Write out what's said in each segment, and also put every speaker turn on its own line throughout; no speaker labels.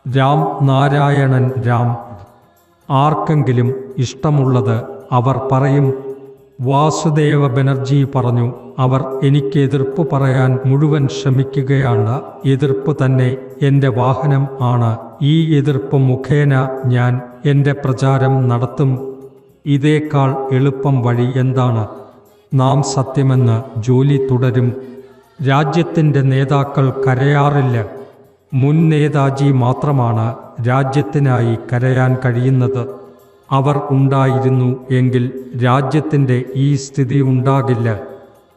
രാം നാരായണൻ രാം. ആർക്കെങ്കിലും ഇഷ്ടമുള്ളത് അവർ പറയും. വാസുദേവ ബനർജി പറഞ്ഞു. അവർ എനിക്ക് എതിർപ്പ് പറയാൻ മുഴുവൻ ശ്രമിക്കുകയാണ്. എതിർപ്പ് തന്നെ എൻ്റെ വാഹനം ആണ്. ഈ എതിർപ്പ് മുഖേന ഞാൻ എൻ്റെ പ്രചാരം നടത്തും. ഇതേക്കാൾ എളുപ്പം വഴി എന്താണ്? നാം സത്യമെന്ന് ജോലി തുടരും. രാജ്യത്തിൻ്റെ നേതാക്കൾ കരയാറില്ല. മുൻ നേതാജി മാത്രമാണ് രാജ്യത്തിനായി കരയാൻ കഴിയുന്നത്. അവർ ഉണ്ടായിരുന്നു എങ്കിൽ രാജ്യത്തിൻ്റെ ഈ സ്ഥിതി ഉണ്ടാകില്ല.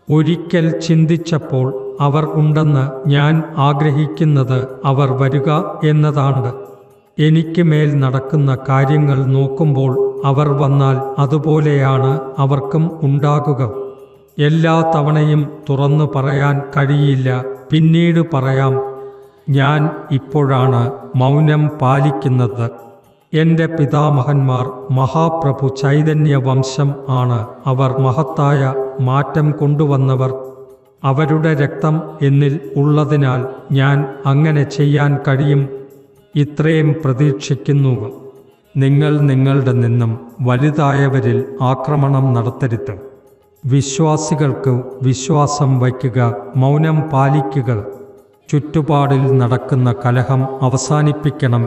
ഒരിക്കൽ ചിന്തിച്ചപ്പോൾ അവർ ഉണ്ടെന്ന് ഞാൻ ആഗ്രഹിക്കുന്നത് അവർ വരിക എന്നതാണ്. എനിക്ക് മേൽ നടക്കുന്ന കാര്യങ്ങൾ നോക്കുമ്പോൾ അവർ വന്നാൽ അതുപോലെയാണ് അവർക്കും ഉണ്ടാകുക. എല്ലാ തവണയും തുറന്നു പറയാൻ കഴിയില്ല. പിന്നീട് പറയാം. ഞാൻ ഇപ്പോഴാണ് മൗനം പാലിക്കുന്നത്. എൻ്റെ പിതാമഹന്മാർ മഹാപ്രഭു ചൈതന്യ വംശം ആണ്. അവർ മഹത്തായ മാറ്റം കൊണ്ടുവന്നവർ. അവരുടെ രക്തം എന്നിൽ ഉള്ളതിനാൽ ഞാൻ അങ്ങനെ ചെയ്യാൻ കഴിയും. ഇത്രയും പ്രതീക്ഷിക്കുന്നു. നിങ്ങൾ നിങ്ങളുടെ നിന്നും വലുതായവരിൽ ആക്രമണം നടത്തരുത്. വിശ്വാസികൾക്ക് വിശ്വാസം വയ്ക്കുക, മൗനം പാലിക്കുക. ചുറ്റുപാടിൽ നടക്കുന്ന കലഹം അവസാനിപ്പിക്കണം.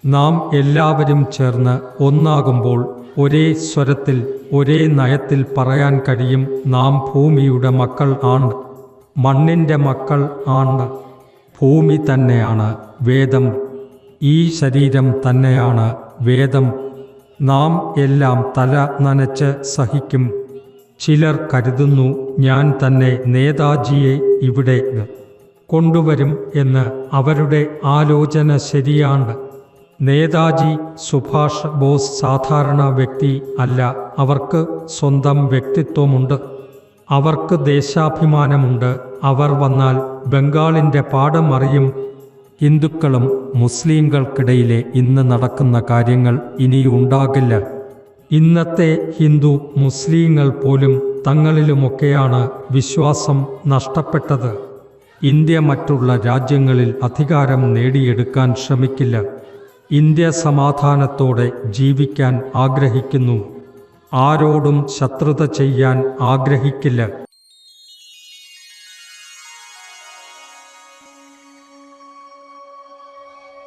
നാം എല്ലാവരും ചേർന്ന് ഒന്നാകുമ്പോൾ ഒരേ സ്വരത്തിൽ ഒരേ നയത്തിൽ പറയാൻ കഴിയും. നാം ഭൂമിയുടെ മക്കൾ ആണ്, മണ്ണിൻ്റെ മക്കൾ ആണ്. ഭൂമി തന്നെയാണ് വേദം. ഈ ശരീരം തന്നെയാണ് വേദം. നാം എല്ലാം തല നനച്ച് സഹിക്കും. ചിലർ കരുതുന്നു ഞാൻ തന്നെ നേതാജിയെ ഇവിടെ കൊണ്ടുവരും എന്ന്. അവരുടെ ആലോചന ശരിയാണ്. നേതാജി സുഭാഷ് ബോസ് സാധാരണ വ്യക്തി അല്ല. അവർക്ക് സ്വന്തം വ്യക്തിത്വമുണ്ട്. അവർക്ക് ദേശാഭിമാനമുണ്ട്. അവർ വന്നാൽ ബംഗാളിൻ്റെ പാഠം അറിയും. ഹിന്ദുക്കളും മുസ്ലിങ്ങൾക്കിടയിലെ ഇന്ന് നടക്കുന്ന കാര്യങ്ങൾ ഇനി ഉണ്ടാകില്ല. ഇന്നത്തെ ഹിന്ദു മുസ്ലിങ്ങൾ പോലും തങ്ങളിലുമൊക്കെയാണ് വിശ്വാസം നഷ്ടപ്പെട്ടത്. ഇന്ത്യ മറ്റുള്ള രാജ്യങ്ങളിൽ അധികാരം നേടിയെടുക്കാൻ ശ്രമിക്കില്ല. ഇന്ത്യ സമാധാനത്തോടെ ജീവിക്കാൻ ആഗ്രഹിക്കുന്നു. ആരോടും ശത്രുത ചെയ്യാൻ ആഗ്രഹിക്കില്ല.